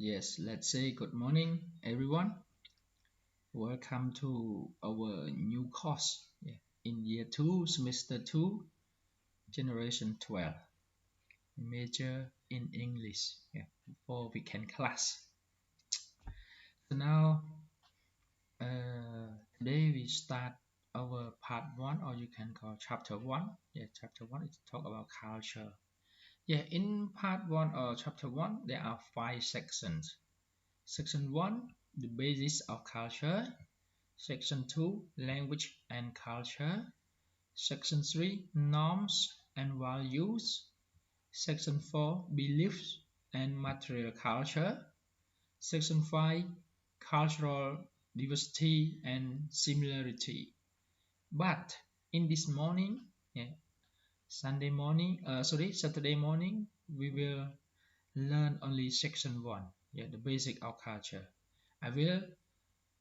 Yes, let's say good morning, everyone. Welcome to our new course in year 2, semester 2, generation 12, major in English for weekend class. So now, today we start our part 1, or you can call chapter 1. Chapter 1 is talk about culture. In part 1 or chapter 1, there are 5 sections. Section 1, the basis of culture. Section 2, language and culture. Section 3, norms and values. Section 4, beliefs and material culture. Section 5, cultural diversity and similarity. But in this morning, Saturday morning, we will learn only section 1, the basic of culture. I will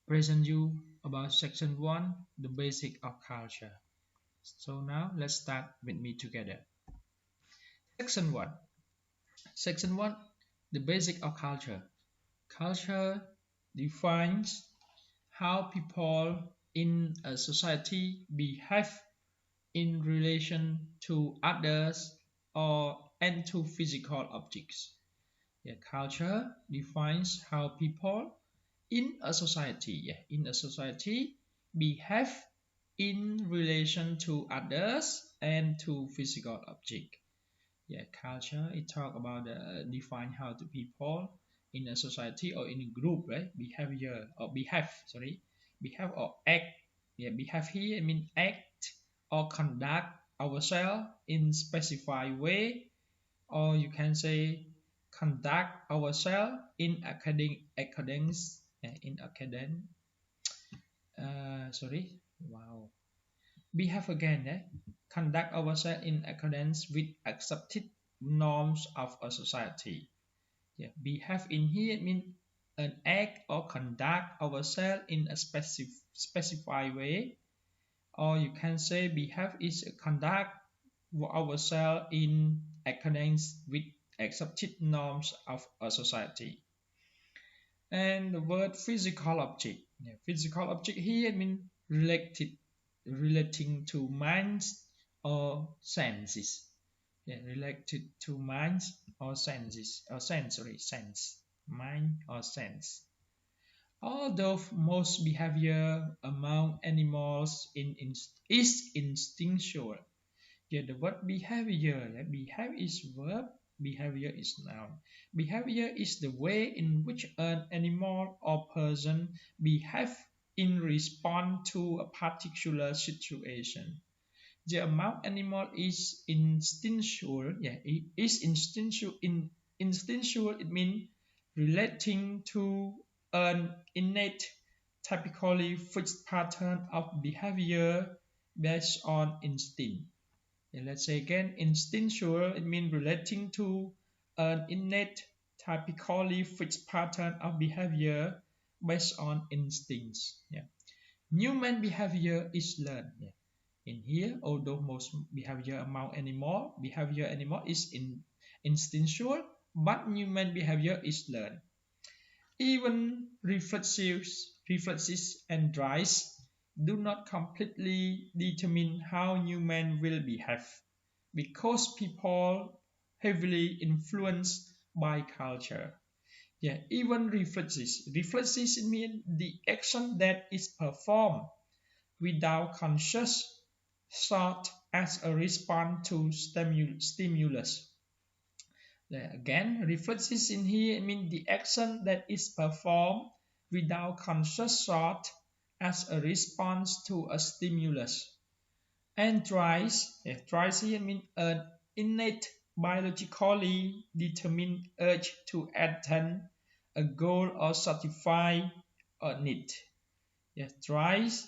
present you about section 1, the basic of culture. So now let's start with me together. Section 1. Section 1, the basic of culture. Culture defines how people in a society behave in relation to others and to physical objects. Culture defines how people in a society behave in relation to others and to physical object. Culture it talk about define how the people in a society or in a group, right? Behave or act. Behave here I mean act or conduct ourselves in specified way, or you can say conduct ourselves in accordance in academic behave again conduct ourselves in accordance with accepted norms of a society. Behave in here means an act or conduct ourselves in a specified way, or you can say behave is conduct ourselves in accordance with accepted norms of a society. And the word physical object. Physical object here means relating to minds or senses. Related to minds or senses or sensory sense, mind or sense. Although most behavior among animals is instinctual. The word behavior, behave is verb, behavior is noun. Behavior is the way in which an animal or person behave in response to a particular situation. The amount animal is instinctual. It is instinctual. It means relating to an innate, typically fixed pattern of behavior based on instinct. Let's say again, instinctual, it means relating to an innate, typically fixed pattern of behavior based on instincts. Human behavior is learned. In here, although most behavior among behavior animal is instinctual, but human behavior is learned. Even reflexes and drives do not completely determine how humans will behave, because people heavily influenced by culture. Even reflexes mean the action that is performed without conscious thought as a response to stimulus. Again, reflexes in here mean the action that is performed without conscious thought as a response to a stimulus. And drives here mean an innate, biologically determined urge to attain a goal or satisfy a need. Drives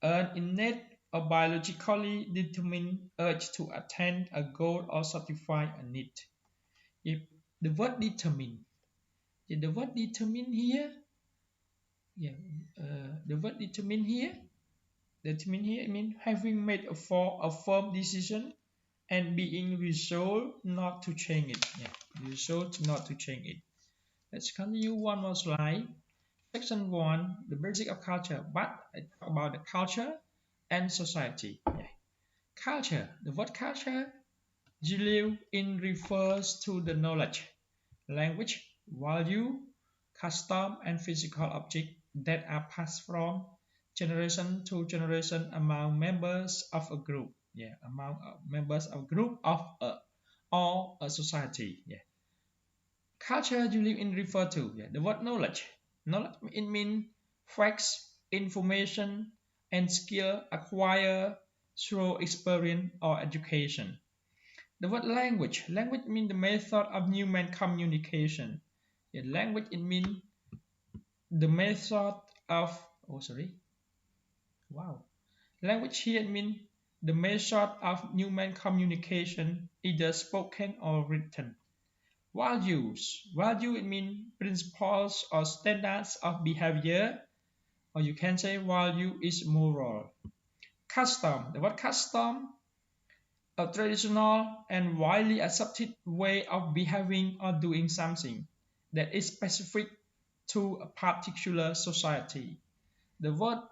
an innate or biologically determined urge to attain a goal or satisfy a need. If the word determine, the word determine here, the word determine here means having made a firm decision and being resolved not to change it. Resolved not to change it. Let's continue one more slide. Section 1, the basic of culture, but I talk about the culture and society. Yeah. Culture, the word culture, live in refers to the knowledge, language, value, custom, and physical objects that are passed from generation to generation among members of a group. Yeah, among members of a group of or a society. Yeah. Culture you live in refer to the word knowledge. Knowledge it means facts, information, and skill acquired through experience or education. The word language. Language means the method of human communication. Language it means the method of Language here it means the method of human communication, either spoken or written. Values. Value it means principles or standards of behavior, or you can say value is moral. Custom. The word custom, a traditional and widely accepted way of behaving or doing something that is specific to a particular society. The word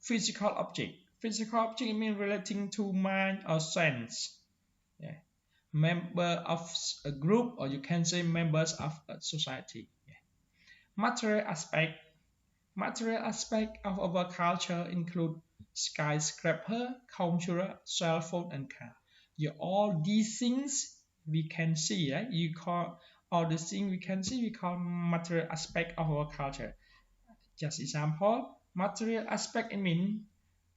physical object. Physical object means relating to mind or sense. Yeah. Member of a group, or you can say members of a society. Yeah. Material aspect. Material aspect of our culture include skyscraper, computer, cell phone, and car. All these things we can see. You call all the things we can see. We call material aspect of our culture. Just example, material aspect it means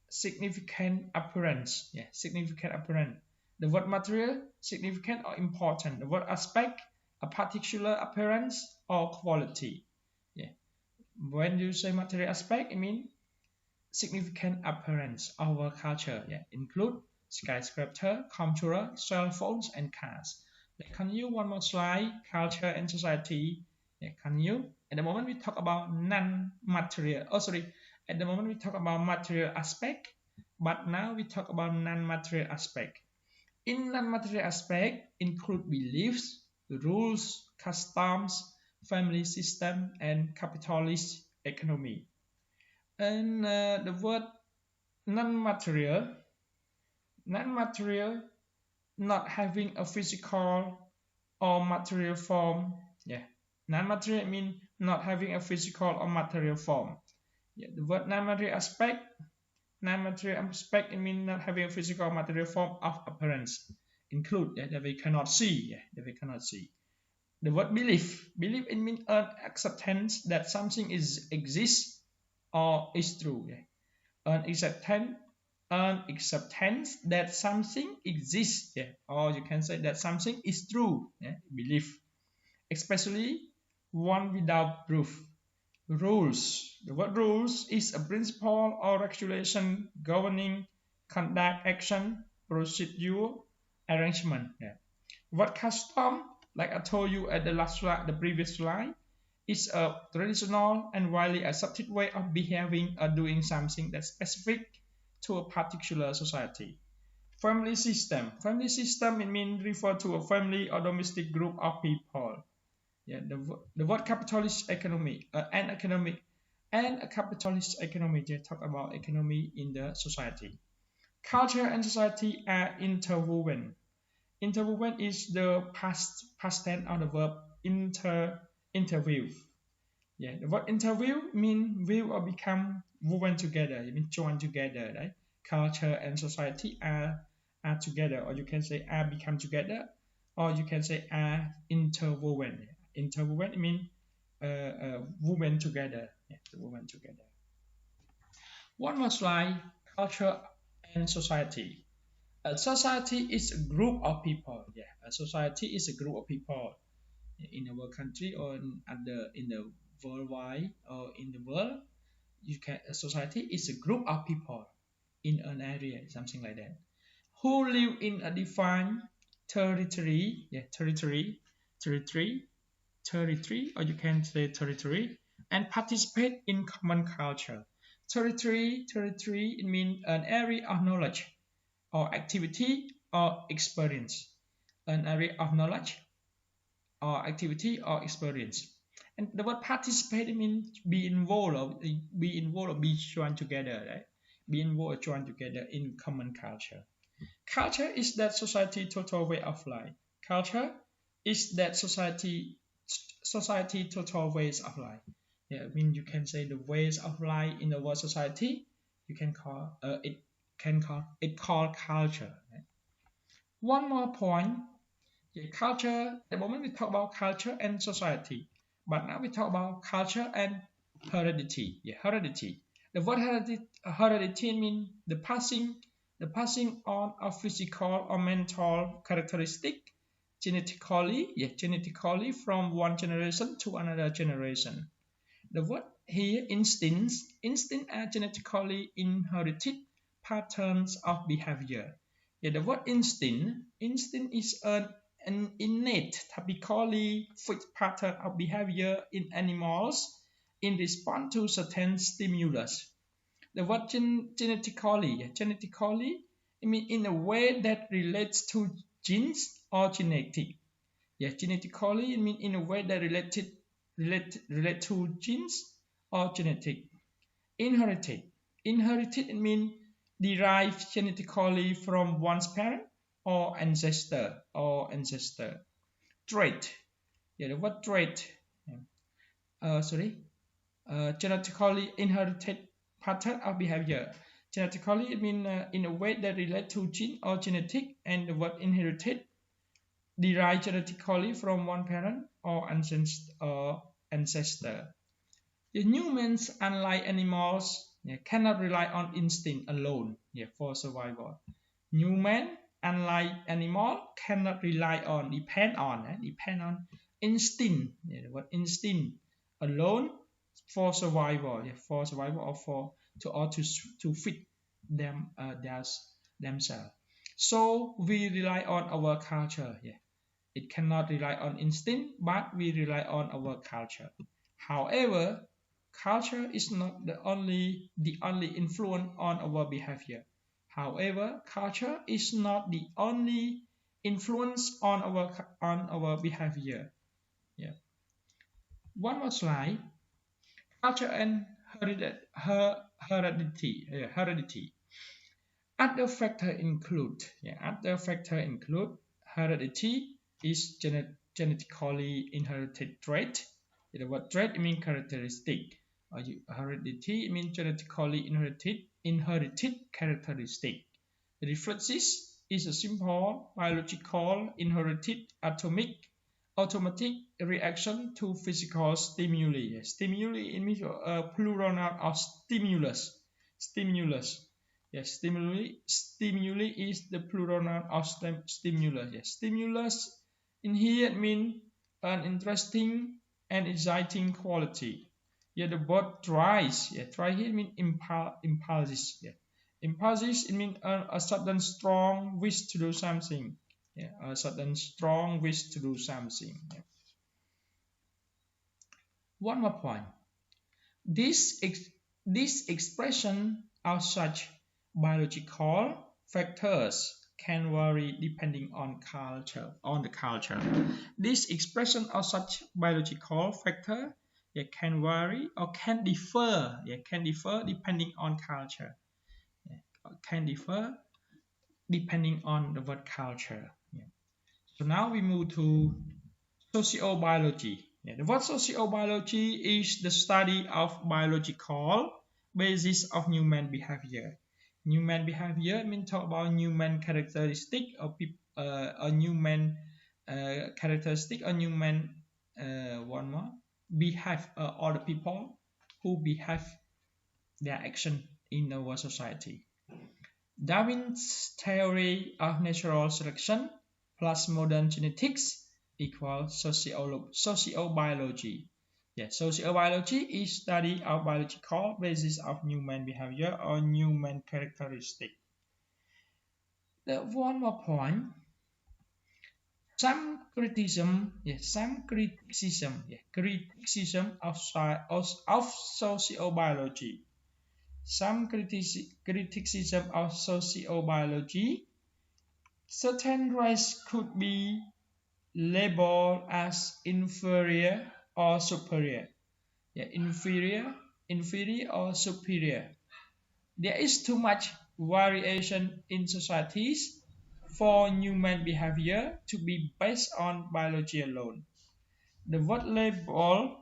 significant appearance. Yeah, significant appearance. The word material, significant or important. The word aspect, a particular appearance or quality. Yeah. When you say material aspect, it means significant appearance of our culture. Yeah. Include skyscraper, computer, cell phones, and cars. Can you one more slide? Culture and society. Yeah, can you? At the moment we talk about non-material. At the moment we talk about material aspect, but now we talk about non-material aspect. In non-material aspect include beliefs, rules, customs, family system, and capitalist economy. And the word non-material, not having a physical or material form. Yeah, non-material means not having a physical or material form. Yeah, the word non-material aspect it means not having a physical or material form of appearance. Include that we cannot see. Yeah, that we cannot see. The word belief it means an acceptance that something exists or is true. Yeah. An acceptance that something exists. Yeah. Or you can say that something is true. Yeah. Belief. Especially one without proof. Rules. The word rules is a principle or regulation governing conduct, action, procedure, arrangement. Yeah. What custom, like I told you at the previous slide, is a traditional and widely accepted way of behaving or doing something that's specific to a particular society. Family system. Family system it means refer to a family or domestic group of people. Yeah, the word capitalist economy and a capitalist economy. They talk about economy in the society. Culture and society are interwoven. Interwoven is the past tense of the verb interview. Yeah, the word interview means view or become woven together. It means joined together, right? Culture and society are together, or you can say are become together, or you can say are interwoven. Interwoven means woven together. Yeah, woven together. One more slide: culture and society. A society is a group of people. Yeah, a society is a group of people in our country or in the worldwide or in the world. A society is a group of people in an area, something like that, who live in a defined territory. Yeah, territory, or you can say territory, and participate in common culture. Territory, it means an area of knowledge or activity or experience. An area of knowledge or activity or experience. And the word participate means be involved or be joined together, right? Be involved or joined together in common culture. Culture is that society total way of life. Culture is that society total ways of life. Yeah, I mean you can say the ways of life in our society. You can call it called culture. Right? One more point. Yeah, culture. At the moment we talk about culture and society, but now we talk about culture and heredity. Yeah, heredity. The word heredity means the passing on of physical or mental characteristic genetically from one generation to another generation. The word here instinct are genetically inherited patterns of behavior. Yeah, the word instinct is an innate, typically fixed pattern of behavior in animals in response to certain stimulus. The word genetically, I mean in a way that relates to genes or genetic. Yes, genetically, I mean in a way that relate to genes or genetic. Inherited. Inherited means derived genetically from one's parent or ancestor. Trait. Yeah, the word trait. Sorry. Genetically inherited pattern of behavior. Genetically, it means in a way that relate to gene or genetic, and the word inherited derived genetically from one parent or ancestor. The humans, unlike animals, cannot rely on instinct alone for survival. Human, unlike animal, cannot depend on instinct. What instinct alone for survival, or to fit themselves. So we rely on our culture. It cannot rely on instinct, but we rely on our culture. However, culture is not the only influence on our behavior. However, culture is not the only influence on our behavior. Yeah. One more slide. Culture and heredity. Other factors include heredity is genetically inherited trait. The word trait means characteristic. Heredity means genetically inherited characteristic. Reflexes is a simple biological inherited automatic reaction to physical stimuli. Stimuli means plural noun of stimulus. Stimulus. Yes, stimuli is the plural noun of stimulus. Yes, stimulus in here means an interesting and exciting quality. Yeah, the word drives. Yeah, drive here means impulses. Yeah, impulses it means a sudden strong wish to do something. Yeah, a sudden strong wish to do something. Yeah. One more point. This expression of such biological factors can vary depending on the culture. This expression of such biological factor can vary or can differ depending on culture. Can differ depending on the word culture. So now we move to sociobiology. The word sociobiology is the study of biological basis of human behavior. Human behavior means talk about human characteristic or human characteristic or human one more behave or the people who behave their action in our society. Darwin's theory of natural selection plus modern genetics equals sociobiology. Sociobiology is study of biological basis of human behavior or human characteristic. One more point. Some criticism of sociobiology. Some criticism of sociobiology. Certain races could be labeled as inferior or superior. Yeah, inferior or superior. There is too much variation in societies for human behavior to be based on biology alone. The word label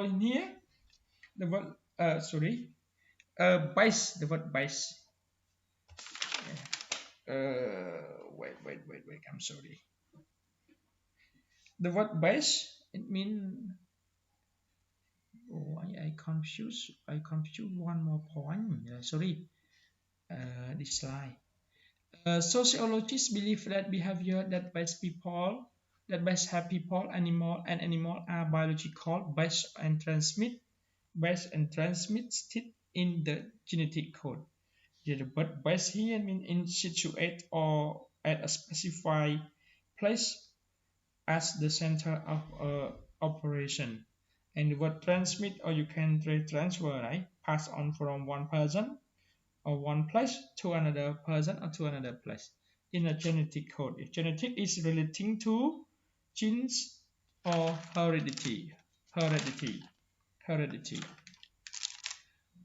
in here. The word base. The word base. Wait. I'm sorry. The word base. It means. Oh, I confuse one more point. Sorry. This slide. Sociologists believe that behavior that best have people, animal are biological based and transmitted in the genetic code. Yeah, but based here means in situate or at a specified place as the center of operation. And what transmit or you can transfer, right? Pass on from one person or one place to another person or to another place in a genetic code. If genetic is relating to genes or heredity.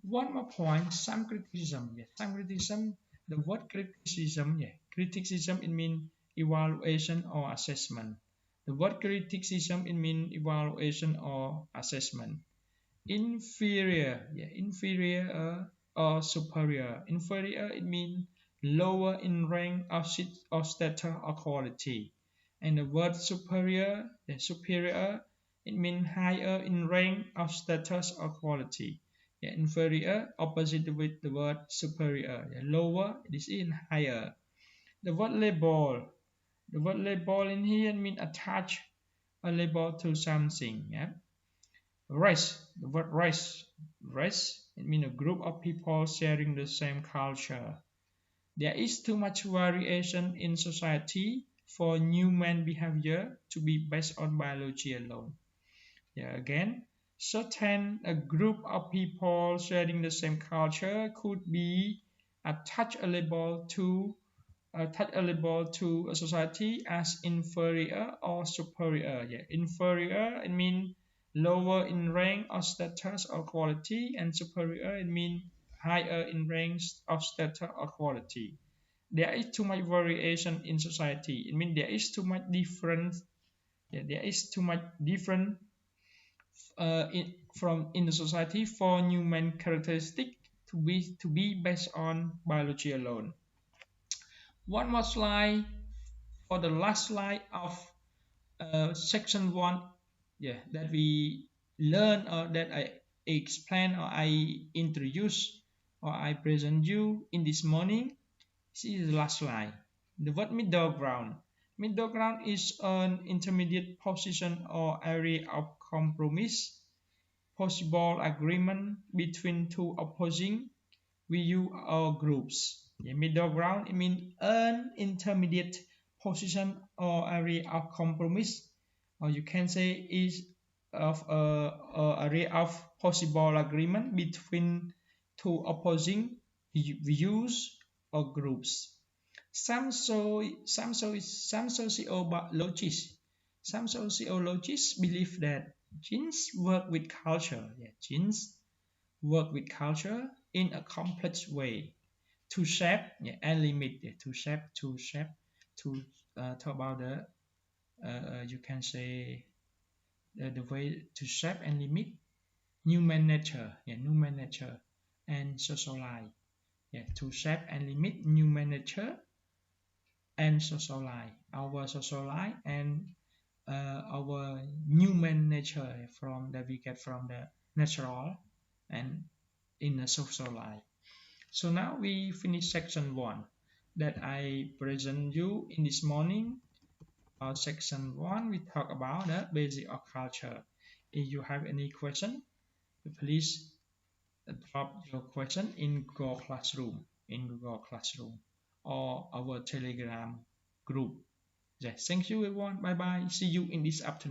One more point, some criticism. Yes, some criticism. The word criticism, yeah, criticism it means evaluation or assessment. The word criticism it means evaluation or assessment. Inferior, yeah, inferior or superior. Inferior it means lower in rank of status or quality. And the word superior, the superior, it means higher in rank of status or quality. Yeah, inferior opposite with the word superior. Yeah, lower, this is higher. The word label in here means attach a label to something. Yeah. The word race, it means a group of people sharing the same culture. There is too much variation in society for human behavior to be based on biology alone. Yeah, again, certain a group of people sharing the same culture could be attachable to a society as inferior or superior. Yeah, inferior it means lower in rank of status or quality, and superior it means higher in ranks of status or quality. There is too much variation in society. It means there is too much difference. Yeah, there is too much different in the society for human characteristic to be based on biology alone. One more slide for the last slide of section 1, yeah, that we learn or that I explain or I introduce or I present you in this morning. This is the last slide. The word middle ground. Middle ground is an intermediate position or area of compromise, possible agreement between two opposing view or groups. Yeah, middle ground it means an intermediate position or area of compromise, or you can say is of a area of possible agreement between two opposing views or groups. Some sociologists believe that genes work with culture. Yeah, genes work with culture in a complex way to shape, yeah, and limit, yeah, to talk about the you can say the way to shape and limit human nature, yeah, human nature and social life, yeah, to shape and limit human nature and social life, our social life and our human nature from that we get from the natural and in the social life. So now we finish section 1 that I present you in this morning. Section 1 we talk about the basic of culture. If you have any question, please drop your question in Google Classroom or our Telegram group. Yes, thank you everyone. Bye bye. See you in this afternoon.